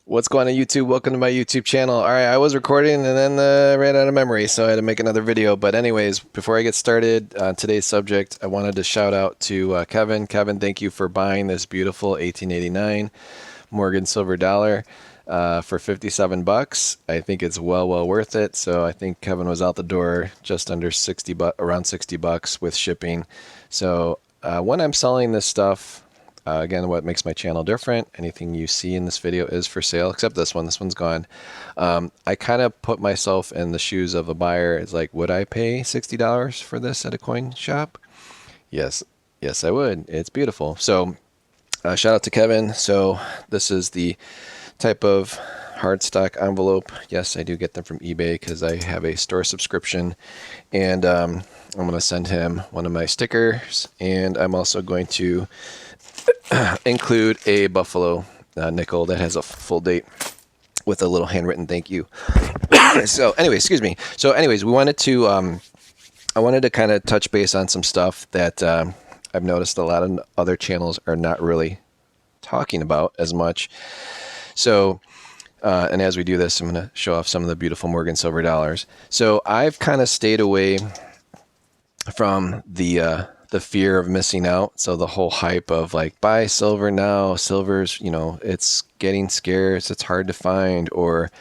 What's going on YouTube? Welcome to my YouTube channel. All right, I was recording and then ran out of memory, so I had to make another video. But anyways, before I get started on today's subject, I wanted to shout out to Kevin. Kevin, thank you for buying this beautiful 1889 Morgan silver dollar for 57 bucks. I think it's well worth it. So I think Kevin was out the door just under 60 around 60 bucks with shipping. So when I'm selling this stuff, again, what makes my channel different, anything you see in this video is for sale, except this one. This one's gone. I kind of put myself in the shoes of a buyer. It's like, would I pay $60 for this at a coin shop? Yes, yes, I would. It's beautiful. So shout out to Kevin. So this is the type of hard stock envelope. Yes, I do get them from eBay because I have a store subscription. And I'm going to send him one of my stickers. And I'm also going to include a Buffalo nickel that has a full date with a little handwritten thank you. So anyway, excuse me. So anyways, we wanted to I wanted to kind of touch base on some stuff that I've noticed a lot of other channels are not really talking about as much. So and as we do this, I'm going to show off some of the beautiful Morgan silver dollars. So I've kind of stayed away from the fear of missing out. So the whole hype of like, buy silver now, silver's, it's getting scarce, it's hard to find, or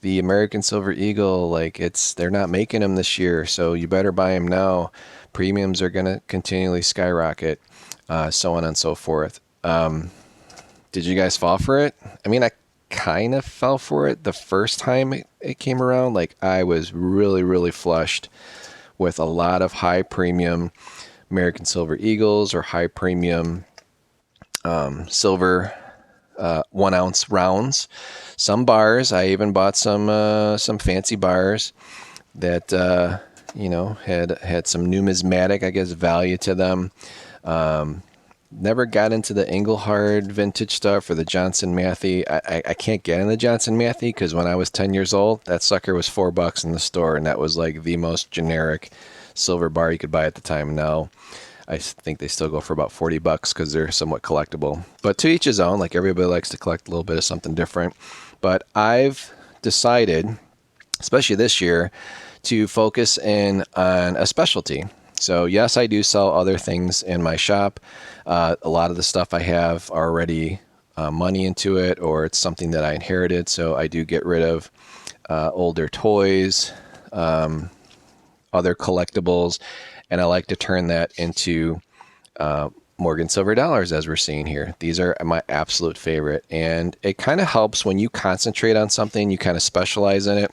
the American Silver Eagle, like they're not making them this year, so you better buy them now. Premiums are going to continually skyrocket, so on and so forth. Did you guys fall for it? I mean, I kind of fell for it the first time it came around. Like I was really flushed with a lot of high premium American Silver Eagles or high premium silver 1 ounce rounds. Some bars, I even bought some fancy bars that had some numismatic, I guess, value to them. Never got into the Engelhard vintage stuff or the Johnson Matthey. I can't get in the Johnson Matthey because when I was 10 years old, that sucker was $4 in the store, and that was like the most generic silver bar you could buy at the time. Now I think they still go for about $40 because they're somewhat collectible, but to each his own. Like everybody likes to collect a little bit of something different, but I've decided, especially this year, to focus in on a specialty. So yes, I do sell other things in my shop. A lot of the stuff I have already money into it, or it's something that I inherited, so I do get rid of older toys, other collectibles, and I like to turn that into Morgan silver dollars, as we're seeing here. These are my absolute favorite, and it kind of helps when you concentrate on something, you kind of specialize in it.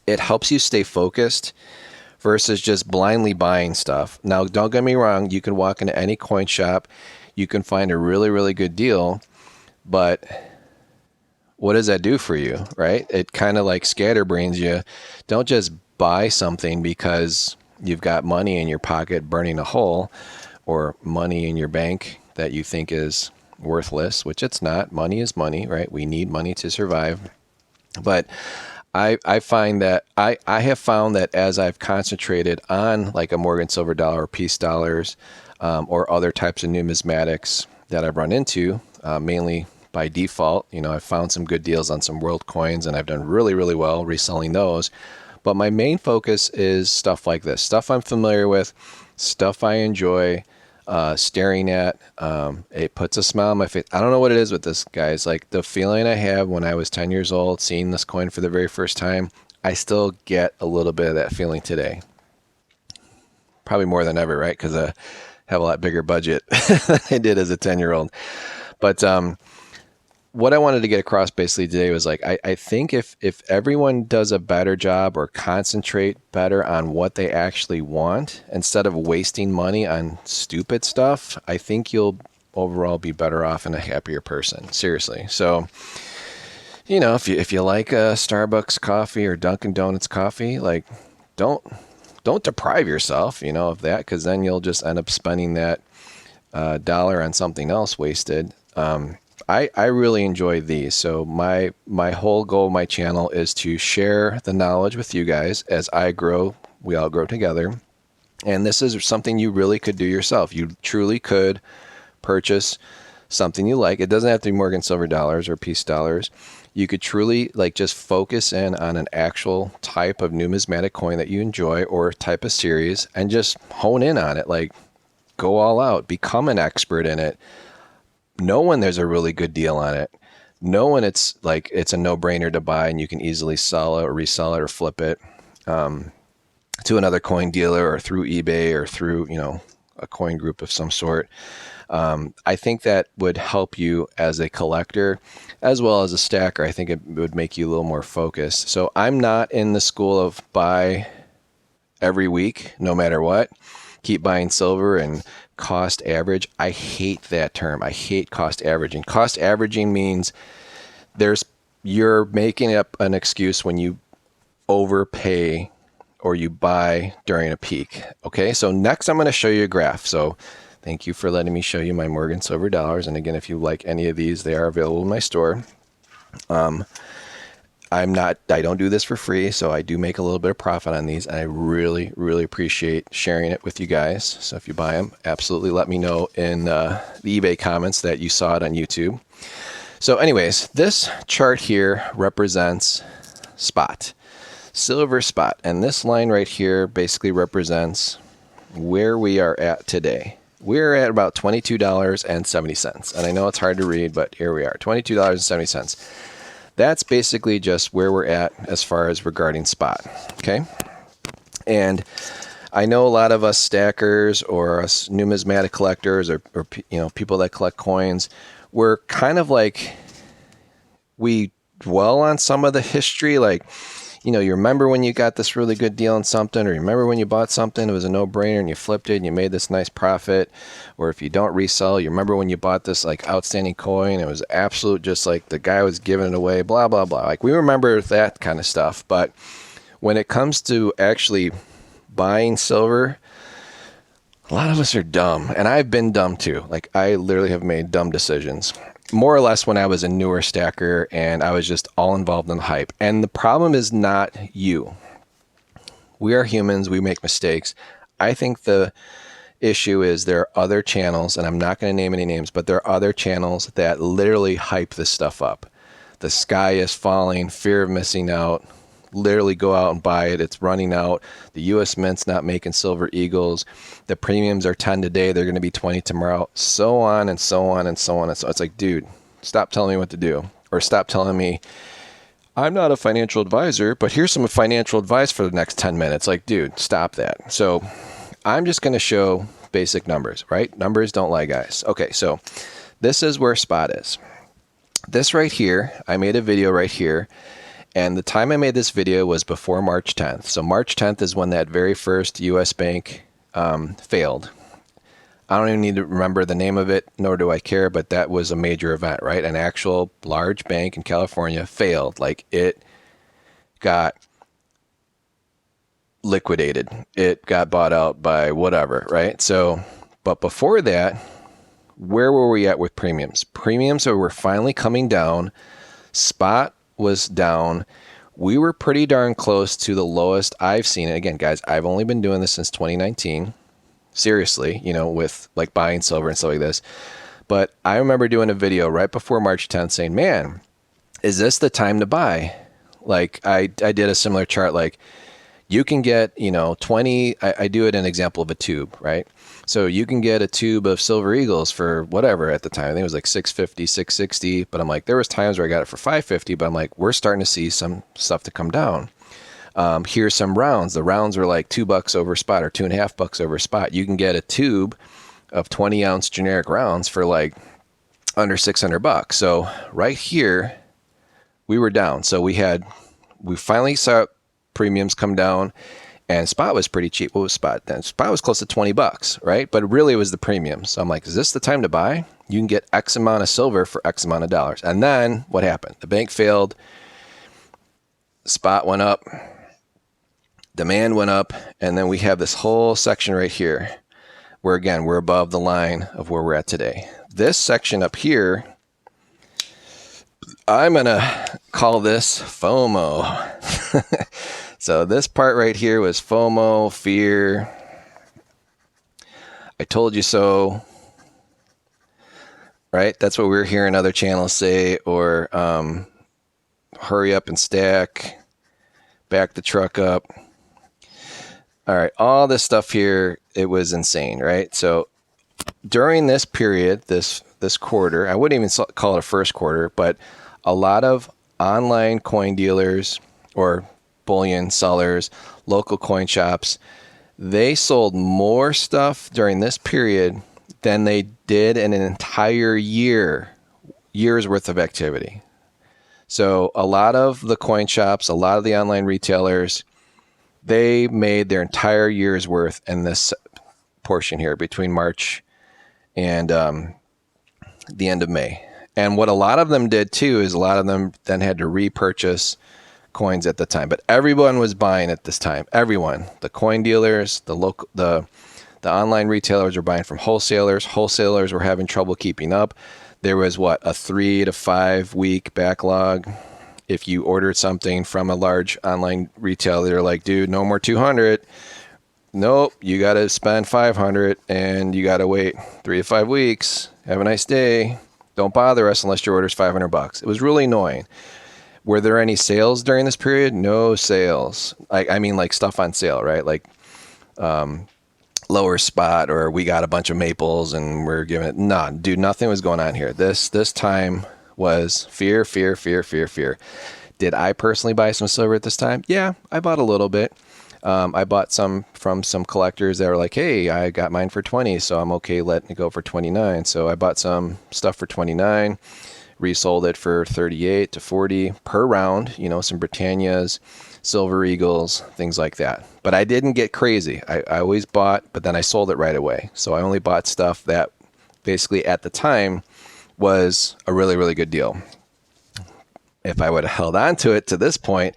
It helps you stay focused versus just blindly buying stuff. Now, don't get me wrong, you can walk into any coin shop, you can find a really good deal, but what does that do for you, right? It kind of like scatterbrains you. Don't just buy something because you've got money in your pocket burning a hole, or money in your bank that you think is worthless, which it's not. Money is money, right? We need money to survive. But I find that I have found that as I've concentrated on like a Morgan silver dollar or peace dollars, or other types of numismatics that I've run into, mainly by default, I've found some good deals on some world coins, and I've done really well reselling those. But my main focus is stuff like this, stuff I'm familiar with, stuff I enjoy staring at. It puts a smile on my face. I don't know what it is with this, guys. Like the feeling I have when I was 10 years old, seeing this coin for the very first time, I still get a little bit of that feeling today. Probably more than ever, right? Because I have a lot bigger budget than I did as a 10-year-old. But what I wanted to get across basically today was like, I think if everyone does a better job or concentrate better on what they actually want instead of wasting money on stupid stuff, I think you'll overall be better off and a happier person. Seriously. So, if you like a Starbucks coffee or Dunkin' Donuts coffee, like don't deprive yourself, of that, because then you'll just end up spending that dollar on something else wasted. I really enjoy these. So my whole goal of my channel is to share the knowledge with you guys. As I grow, we all grow together. And this is something you really could do yourself. You truly could purchase something you like. It doesn't have to be Morgan silver dollars or peace dollars. You could truly like just focus in on an actual type of numismatic coin that you enjoy or type of series and just hone in on it. Like go all out, become an expert in it. Know when there's a really good deal on it. Know when it's like it's a no-brainer to buy and you can easily sell it or resell it or flip it to another coin dealer or through eBay or through, you know, a coin group of some sort. I think that would help you as a collector as well as a stacker. I think it would make you a little more focused. So I'm not in the school of buy every week, no matter what. Keep buying silver and cost average. I hate that term. I hate cost averaging. Cost averaging means you're making up an excuse when you overpay or you buy during a peak. Okay, so next I'm going to show you a graph. So thank you for letting me show you my Morgan silver dollars. And again, if you like any of these, they are available in my store. I don't do this for free, so I do make a little bit of profit on these, and I really, really appreciate sharing it with you guys. So if you buy them, absolutely let me know in the eBay comments that you saw it on YouTube. So anyways, this chart here represents spot, silver spot, and this line right here basically represents where we are at today. We're at about $22.70, and I know it's hard to read, but here we are, $22.70. That's basically just where we're at as far as regarding spot, okay? And I know a lot of us stackers or us numismatic collectors or you know, people that collect coins, we're kind of like, we dwell on some of the history, like, you know, you remember when you got this really good deal on something, or you remember when you bought something, it was a no-brainer and you flipped it and you made this nice profit. Or if you don't resell, you remember when you bought this like outstanding coin, it was absolute, just like the guy was giving it away, blah, blah, blah. Like we remember that kind of stuff. But when it comes to actually buying silver, a lot of us are dumb, and I've been dumb too. Like I literally have made dumb decisions. More or less when I was a newer stacker and I was just all involved in the hype. And the problem is not you. We are humans. We make mistakes. I think the issue is there are other channels, and I'm not going to name any names, but there are other channels that literally hype this stuff up. The sky is falling, fear of missing out. Literally go out and buy it. It's running out. The U.S. Mint's not making silver eagles. The premiums are 10 today. They're going to be 20 tomorrow. So on and so on and so on. And so it's like, dude, stop telling me what to do. Or stop telling me, I'm not a financial advisor, but here's some financial advice for the next 10 minutes. Like, dude, stop that. So I'm just going to show basic numbers, right? Numbers don't lie, guys. Okay, so this is where spot is. This right here, I made a video right here. And the time I made this video was before March 10th. So March 10th is when that very first U.S. bank failed. I don't even need to remember the name of it, nor do I care, but that was a major event, right? An actual large bank in California failed. Like it got liquidated. It got bought out by whatever, right? So, but before that, where were we at with premiums? Premiums were finally coming down. Spot was down. We were pretty darn close to the lowest I've seen it. Again, guys, I've only been doing this since 2019. Seriously, you know, with like buying silver and stuff like this. But I remember doing a video right before March 10th saying, man, is this the time to buy? Like I did a similar chart, like you can get, you know, 20, I do it an example of a tube, right? So you can get a tube of silver eagles for whatever at the time. I think it was like 650, 660, but I'm like, there was times where I got it for 550, but I'm like, we're starting to see some stuff to come down. Here's some rounds. The rounds are like $2 over spot or $2.50 over spot. You can get a tube of 20-ounce generic rounds for like under $600. So right here, we were down. So we finally saw premiums come down, and spot was pretty cheap. What was spot then? Spot was close to $20, right? But really it was the premium. So I'm like, is this the time to buy? You can get X amount of silver for X amount of dollars. And then what happened? The bank failed. Spot went up. Demand went up. And then we have this whole section right here where, again, we're above the line of where we're at today. This section up here, I'm going to call this FOMO. So this part right here was FOMO, fear. I told you so. right? That's what we're hearing other channels say, or hurry up and stack, back the truck up. All right, all this stuff here, it was insane, right? So during this period, this quarter, I wouldn't even call it a first quarter, but a lot of online coin dealers or bullion sellers, local coin shops, they sold more stuff during this period than they did in an entire year's worth of activity. So a lot of the coin shops, a lot of the online retailers, they made their entire year's worth in this portion here between March and the end of May. And what a lot of them did too is a lot of them then had to repurchase coins at the time. But everyone was buying at this time. Everyone, the coin dealers, the online retailers were buying from wholesalers. Wholesalers were having trouble keeping up. There was a 3 to 5 week backlog. If you ordered something from a large online retailer, they're like, dude, no more 200. Nope, you got to spend 500 and you got to wait 3 to 5 weeks. Have a nice day. Don't bother us unless your order's $500. It was really annoying. Were there any sales during this period? No sales. I mean, like stuff on sale, right? Like lower spot, or we got a bunch of maples and we're giving it. No, dude, nothing was going on here. This time was fear, fear, fear, fear, fear. Did I personally buy some silver at this time? Yeah, I bought a little bit. I bought some from some collectors that were like, hey, I got mine for 20, so I'm okay letting it go for 29. So I bought some stuff for 29, resold it for 38 to 40 per round, some Britannias, Silver Eagles, things like that. But I didn't get crazy. I always bought, but then I sold it right away. So I only bought stuff that basically at the time was a really, really good deal. If I would have held on to it to this point,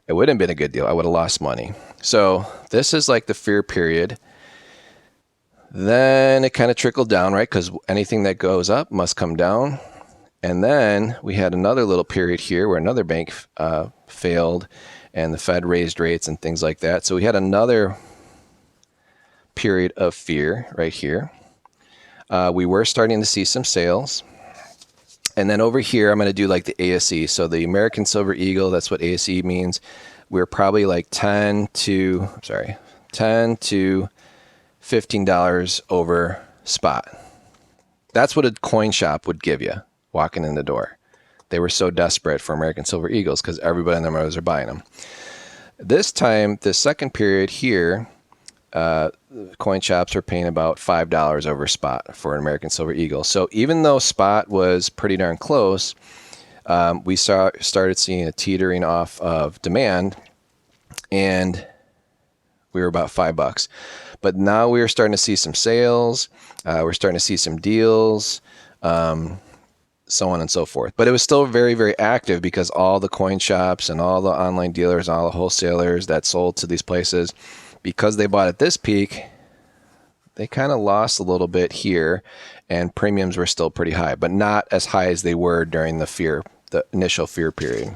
it wouldn't have been a good deal. I would have lost money. So this is like the fear period. Then it kind of trickled down, right? Because anything that goes up must come down. And then we had another little period here where another bank failed and the Fed raised rates and things like that. So we had another period of fear right here. We were starting to see some sales. And then over here, I'm going to do like the ASE. So the American Silver Eagle, that's what ASE means. We're probably like $10 to $15 over spot. That's what a coin shop would give you walking in the door. They were so desperate for American Silver Eagles because everybody in their mothers are buying them. This time, the second period here, coin shops are paying about $5 over spot for an American Silver Eagle. So even though spot was pretty darn close, we started seeing a teetering off of demand, and we were about $5. But now we are starting to see some sales. We're starting to see some deals, so on and so forth. But it was still very, very active because all the coin shops and all the online dealers, all the wholesalers that sold to these places, because they bought at this peak, they kind of lost a little bit here, and premiums were still pretty high, but not as high as they were during the initial fear period.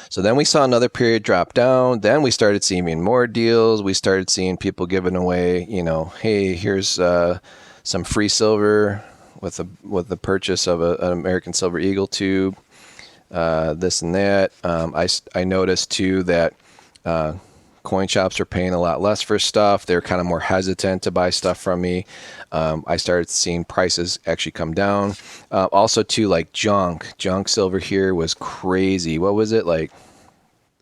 So then we saw another period drop down. Then we started seeing even more deals. We started seeing people giving away, hey, here's some free silver with the purchase of an American Silver Eagle tube, this and that. I noticed too that coin shops are paying a lot less for stuff. They're kind of more hesitant to buy stuff from me. I started seeing prices actually come down. Also too, like junk silver here was crazy. What was it like?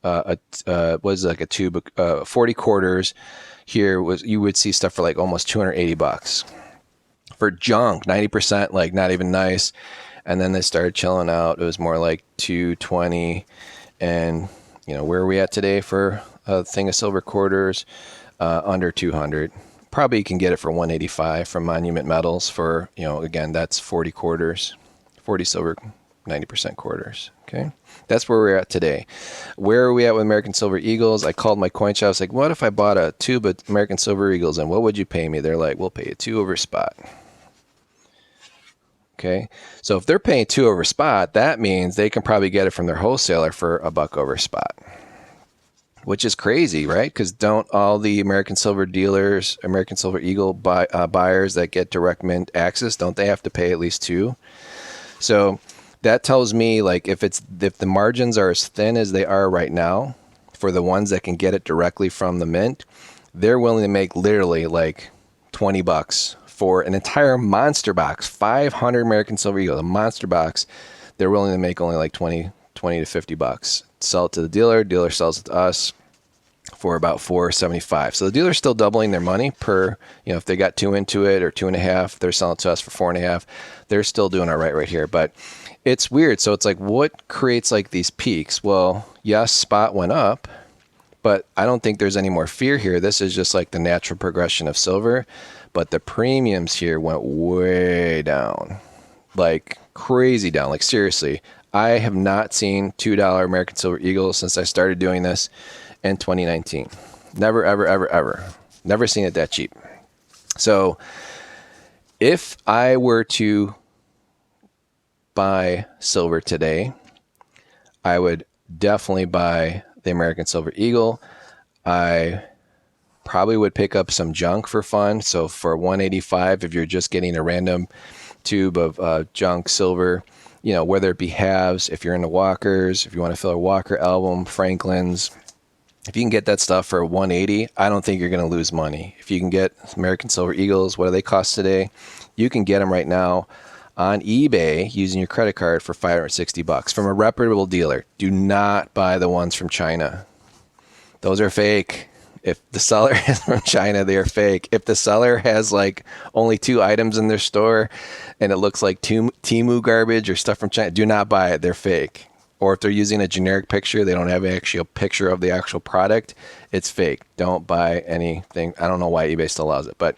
Was like a tube of 40 quarters here you would see stuff for like almost $280 for junk, 90%, like not even nice. And then they started chilling out. It was more like 220. And where are we at today for a thing of silver quarters? Under 200. Probably you can get it for 185 from Monument Metals for, again, that's 40 quarters, 40 silver, 90% quarters. Okay. That's where we're at today. Where are we at with American Silver Eagles? I called my coin shop. I was like, what if I bought a tube of American Silver Eagles and what would you pay me? They're like, we'll pay you 2 over spot. Okay. So if they're paying 2 over spot, that means they can probably get it from their wholesaler for $1 over spot. which is crazy, right? Because don't all the American Silver dealers, American Silver Eagle buyers that get direct mint access, don't they have to pay at least two? So that tells me, like, if the margins are as thin as they are right now for the ones that can get it directly from the mint, they're willing to make literally like $20 for an entire monster box, 500 American Silver Eagle, a monster box. They're willing to make only like 20 to $50. Sell it to the dealer sells it to us for about $4.75. So the dealer's still doubling their money per, if they got 2 into it or 2.5, they're selling it to us for 4.5. They're still doing all right here. But it's weird. So it's like, what creates like these peaks? Well, yes, spot went up, but I don't think there's any more fear here. This is just like the natural progression of silver. But the premiums here went way down, like crazy down. Like seriously, I have not seen $2 American Silver Eagles since I started doing this in 2019. Never, ever, ever, ever. Never seen it that cheap. So if I were to buy silver today, I would definitely buy the American Silver Eagle. I probably would pick up some junk for fun. So for $185, if you're just getting a random tube of junk silver, whether it be halves, if you're into Walkers, if you want to fill a Walker album, Franklin's, if you can get that stuff for $180, I don't think you're going to lose money. If you can get American Silver Eagles, what do they cost today? You can get them right now on eBay using your credit card for $560 from a reputable dealer. Do not buy the ones from China. Those are fake. If the seller is from China, they are fake. If the seller has like only 2 items in their store and it looks like Temu garbage or stuff from China, do not buy it. They're fake. Or if they're using a generic picture, they don't have actually a picture of the actual product, it's fake. Don't buy anything. I don't know why eBay still allows it, but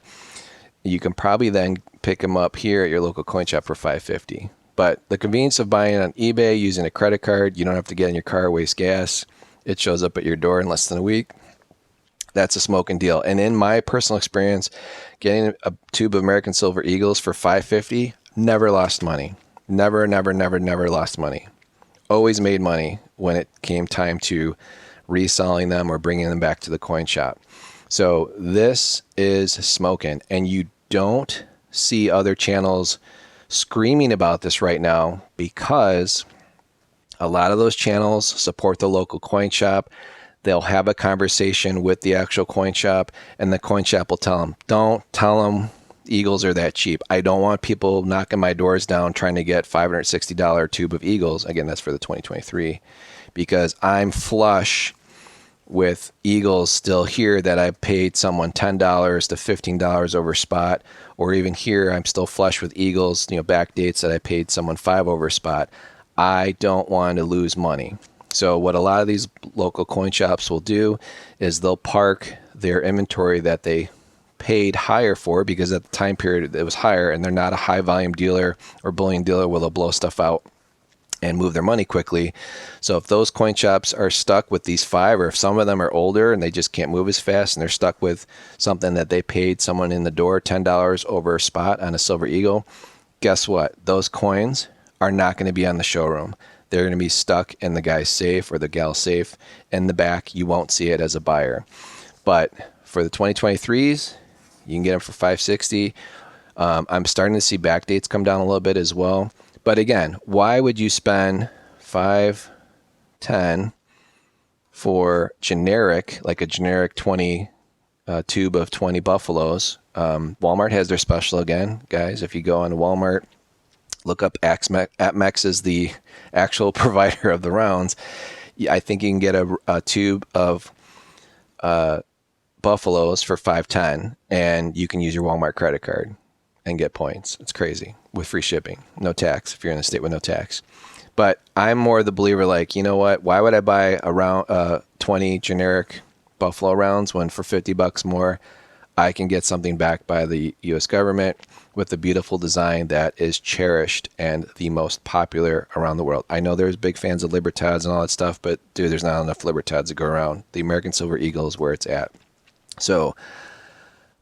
you can probably then pick them up here at your local coin shop for $5.50. But the convenience of buying it on eBay using a credit card, you don't have to get in your car, waste gas. It shows up at your door in less than a week. That's a smoking deal. And in my personal experience, getting a tube of American Silver Eagles for $5.50, never lost money. Never, never, never, never lost money. Always made money when it came time to reselling them or bringing them back to the coin shop. So this is smoking, and you don't see other channels screaming about this right now because a lot of those channels support the local coin shop. They'll have a conversation with the actual coin shop, and the coin shop will tell them, don't tell them Eagles are that cheap. I don't want people knocking my doors down trying to get $560 tube of Eagles. Again, that's for the 2023, because I'm flush with Eagles still here that I paid someone $10 to $15 over spot, or even here I'm still flush with Eagles, back dates that I paid someone $5 over spot. I don't want to lose money. So what a lot of these local coin shops will do is they'll park their inventory that they paid higher for, because at the time period it was higher, and they're not a high volume dealer or bullion dealer where they'll blow stuff out and move their money quickly. So if those coin shops are stuck with these 5, or if some of them are older and they just can't move as fast and they're stuck with something that they paid someone in the door $10 over a spot on a Silver Eagle, guess what? Those coins are not going to be on the showroom. They're going to be stuck in the guy's safe or the gal's safe in the back. You won't see it as a buyer. But for the 2023s, you can get them for $560. I'm starting to see back dates come down a little bit as well. But again, why would you spend $510 for generic, like a generic 20 tube of 20 Buffaloes? Walmart has their special again, guys. If you go on Walmart, look up APMEX is the actual provider of the rounds. I think you can get a tube of Buffaloes for $510, and you can use your Walmart credit card and get points. It's crazy, with free shipping, no tax if you're in a state with no tax. But I'm more the believer, like, you know what? Why would I buy around 20 generic Buffalo rounds when for $50 more I can get something backed by the U.S. government with a beautiful design that is cherished and the most popular around the world? I know there's big fans of Libertads and all that stuff, but dude, there's not enough Libertads to go around. The American Silver Eagle is where it's at. So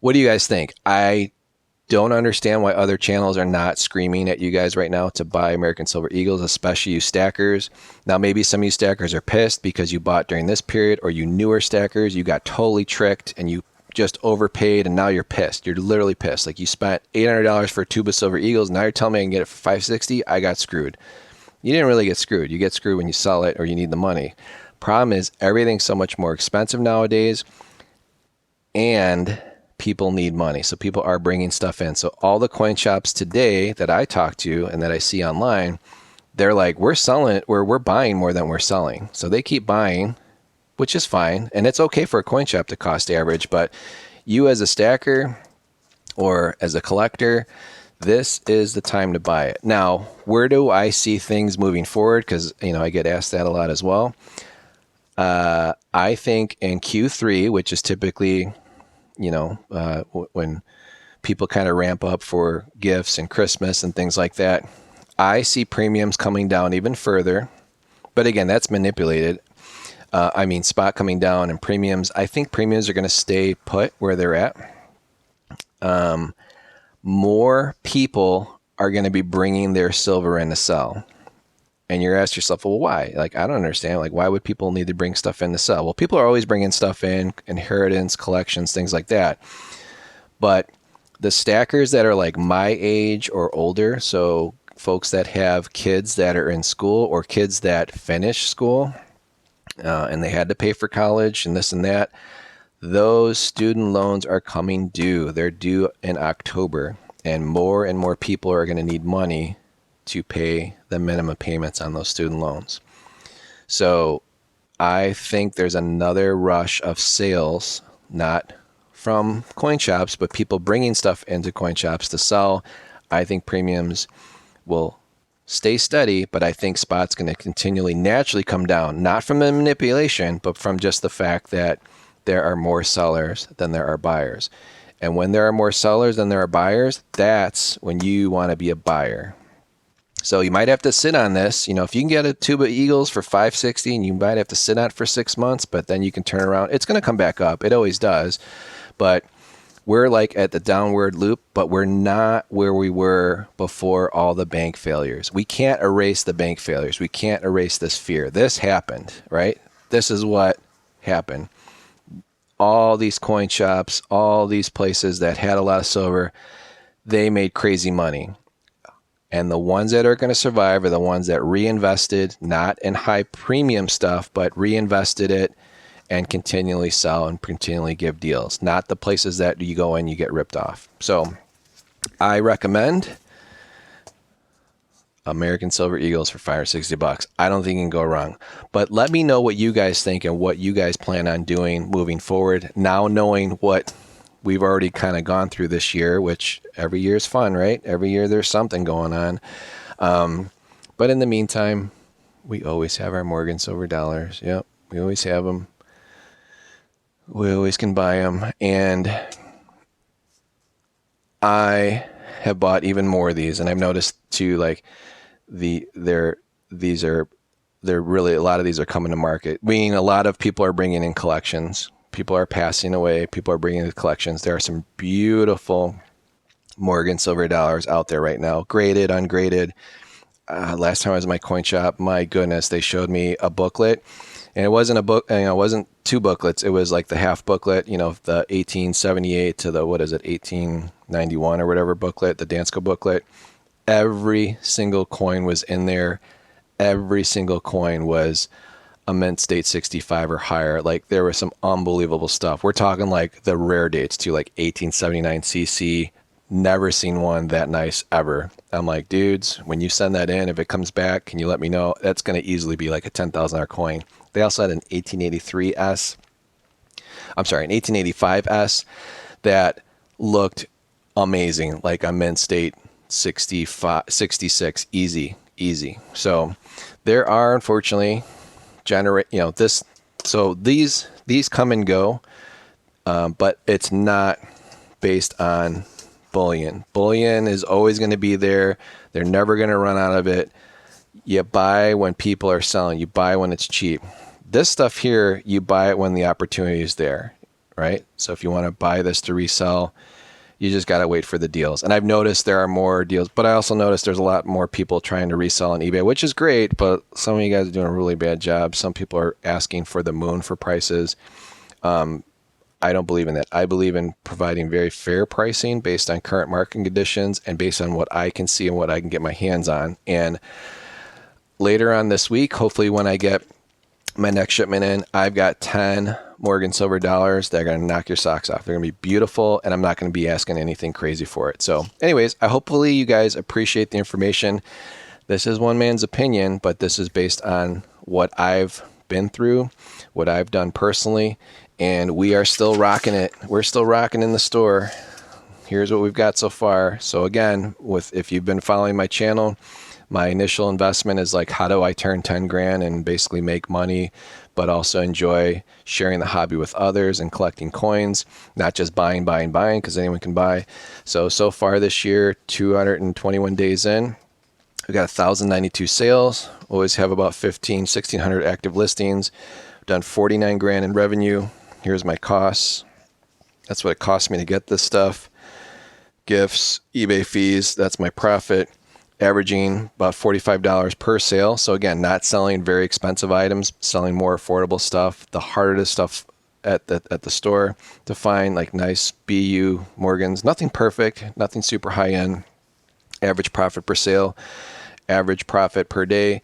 what do you guys think? I don't understand why other channels are not screaming at you guys right now to buy American Silver Eagles, especially you stackers. Now, maybe some of you stackers are pissed because you bought during this period, or you newer stackers, you got totally tricked and you just overpaid and now you're pissed. You're literally pissed. Like, you spent $800 for a tube of Silver Eagles. Now you're telling me I can get it for $560. I got screwed. You didn't really get screwed. You get screwed when you sell it or you need the money. Problem is, everything's so much more expensive nowadays, and people need money. So people are bringing stuff in. So all the coin shops today that I talk to and that I see online, they're like, we're selling it, we're buying more than we're selling. So they keep buying, which is fine. And it's okay for a coin shop to cost average, but you as a stacker or as a collector, this is the time to buy it. Now, where do I see things moving forward? Because, I get asked that a lot as well. I think in Q3, which is typically, when people kind of ramp up for gifts and Christmas and things like that, I see premiums coming down even further. But again, that's manipulated. Spot coming down and premiums. I think premiums are going to stay put where they're at. More people are going to be bringing their silver in to sell. And you're asking yourself, well, why? Like, I don't understand. Like, why would people need to bring stuff in to sell? Well, people are always bringing stuff in, inheritance, collections, things like that. But the stackers that are like my age or older, so folks that have kids that are in school or kids that finish school and they had to pay for college and this and that, those student loans are coming due. They're due in October, and more people are going to need money to pay the minimum payments on those student loans. So I think there's another rush of sales, not from coin shops, but people bringing stuff into coin shops to sell. I think premiums will stay steady, but I think spot's going to continually naturally come down, not from the manipulation, but from just the fact that there are more sellers than there are buyers. And when there are more sellers than there are buyers, that's when you want to be a buyer. So you might have to sit on this. If you can get a tube of Eagles for $560, and you might have to sit on it for 6 months, but then you can turn around. It's going to come back up. It always does. But we're like at the downward loop, but we're not where we were before all the bank failures. We can't erase the bank failures. We can't erase this fear. This happened, right? This is what happened. All these coin shops, all these places that had a lot of silver, they made crazy money. And the ones that are going to survive are the ones that reinvested, not in high premium stuff, but reinvested it and continually sell and continually give deals. Not the places that you go in, you get ripped off. So I recommend American Silver Eagles for $560. I don't think you can go wrong. But let me know what you guys think and what you guys plan on doing moving forward. Now knowing what we've already kind of gone through this year, which every year is fun, right? Every year there's something going on. But in the meantime, we always have our Morgan silver dollars. Yep, we always have them. We always can buy them. And I have bought even more of these. And I've noticed too, like they're really, a lot of these are coming to market. Meaning a lot of people are bringing in collections. People are passing away. People are bringing in collections. There are some beautiful Morgan silver dollars out there right now, graded, ungraded. Last time I was in my coin shop, my goodness, they showed me a booklet, and it wasn't a book. It wasn't two booklets. It was like the half booklet, the 1878 to the 1891 or whatever booklet, the Dansko booklet. Every single coin was in there. Every single coin was a mint state 65 or higher. Like, there was some unbelievable stuff. We're talking like the rare dates too, like 1879 CC. Never seen one that nice ever. I'm like, dudes, when you send that in, if it comes back, can you let me know? That's going to easily be like a $10,000 coin. They also had an 1883S. I'm sorry, an 1885S that looked amazing, like a mint state 65, 66, easy. So there are, unfortunately, so these come and go, but it's not based on bullion. Bullion is always going to be there. They're never going to run out of it. You buy when people are selling. You buy when it's cheap. This stuff here, you buy it when the opportunity is there, right? So if you want to buy this to resell, You just got to wait for the deals. And I've noticed there are more deals, but I also noticed there's a lot more people trying to resell on eBay, which is great, but some of you guys are doing a really bad job. Some people are asking for the moon for prices. I don't believe in that. I believe in providing very fair pricing based on current market conditions and based on what I can see and what I can get my hands on. And later on this week, hopefully when I get my next shipment in, I've got 10 Morgan silver dollars that are going to knock your socks off. They're going to be beautiful, and I'm not going to be asking anything crazy for it. So anyways, hopefully you guys appreciate the information. This is one man's opinion, but this is based on what I've been through, what I've done personally, and we are still rocking it. We're still rocking in the store. Here's what we've got so far. So again, if you've been following my channel, my initial investment is like, how do I turn 10 grand and basically make money, but also enjoy sharing the hobby with others and collecting coins, not just buying, because anyone can buy. So far this year, 221 days in, we got 1,092 sales. Always have about 1,600 active listings. Done 49 grand in revenue. Here's my costs. That's what it cost me to get this stuff. Gifts, eBay fees, that's my profit. Averaging about $45 per sale. So again, not selling very expensive items, selling more affordable stuff. The hardest stuff at the store to find, like nice BU Morgans. Nothing perfect, nothing super high end. Average profit per sale, average profit per day,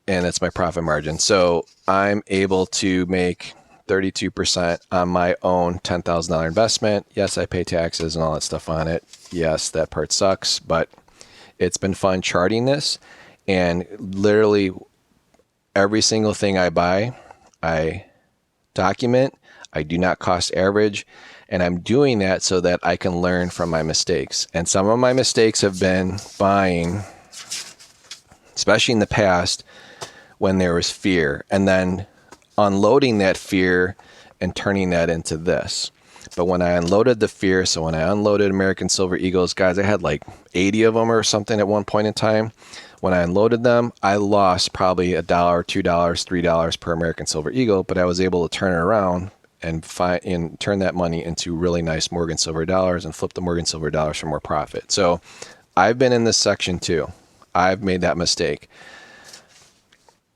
and that's my profit margin. So I'm able to make 32% on my own $10,000 investment. Yes, I pay taxes and all that stuff on it. Yes, that part sucks, but it's been fun charting this, and literally every single thing I buy, I document. I do not cost average, and I'm doing that so that I can learn from my mistakes. And some of my mistakes have been buying, especially in the past, when there was fear, and then unloading that fear and turning that into this. But when I unloaded the fear, so when I unloaded American Silver Eagles, guys, I had like 80 of them or something at one point in time. When I unloaded them, I lost probably $1, $2, $3 per American Silver Eagle, but I was able to turn it around and turn that money into really nice Morgan Silver dollars and flip the Morgan Silver dollars for more profit. So I've been in this section too. I've made that mistake.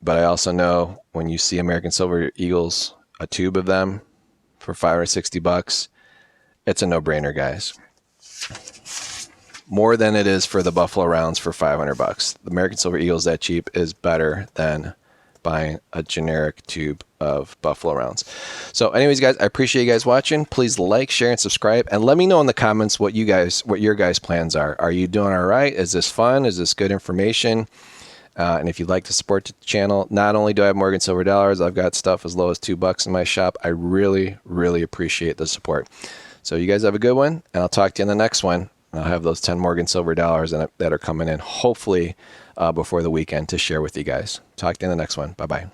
But I also know when you see American Silver Eagles, a tube of them, for $5 or $60, it's a no-brainer, guys. More than it is for the Buffalo rounds for $500. The American Silver Eagles that cheap is better than buying a generic tube of Buffalo rounds. So anyways, guys, I appreciate you guys watching. Please like, share, and subscribe, and let me know in the comments what your guys' plans are. Are you doing all right? Is this fun? Is this good information? And if you'd like to support the channel, not only do I have Morgan Silver dollars, I've got stuff as low as $2 in my shop. I really, really appreciate the support. So you guys have a good one, and I'll talk to you in the next one. I'll have those 10 Morgan Silver dollars that are coming in, hopefully before the weekend, to share with you guys. Talk to you in the next one. Bye-bye.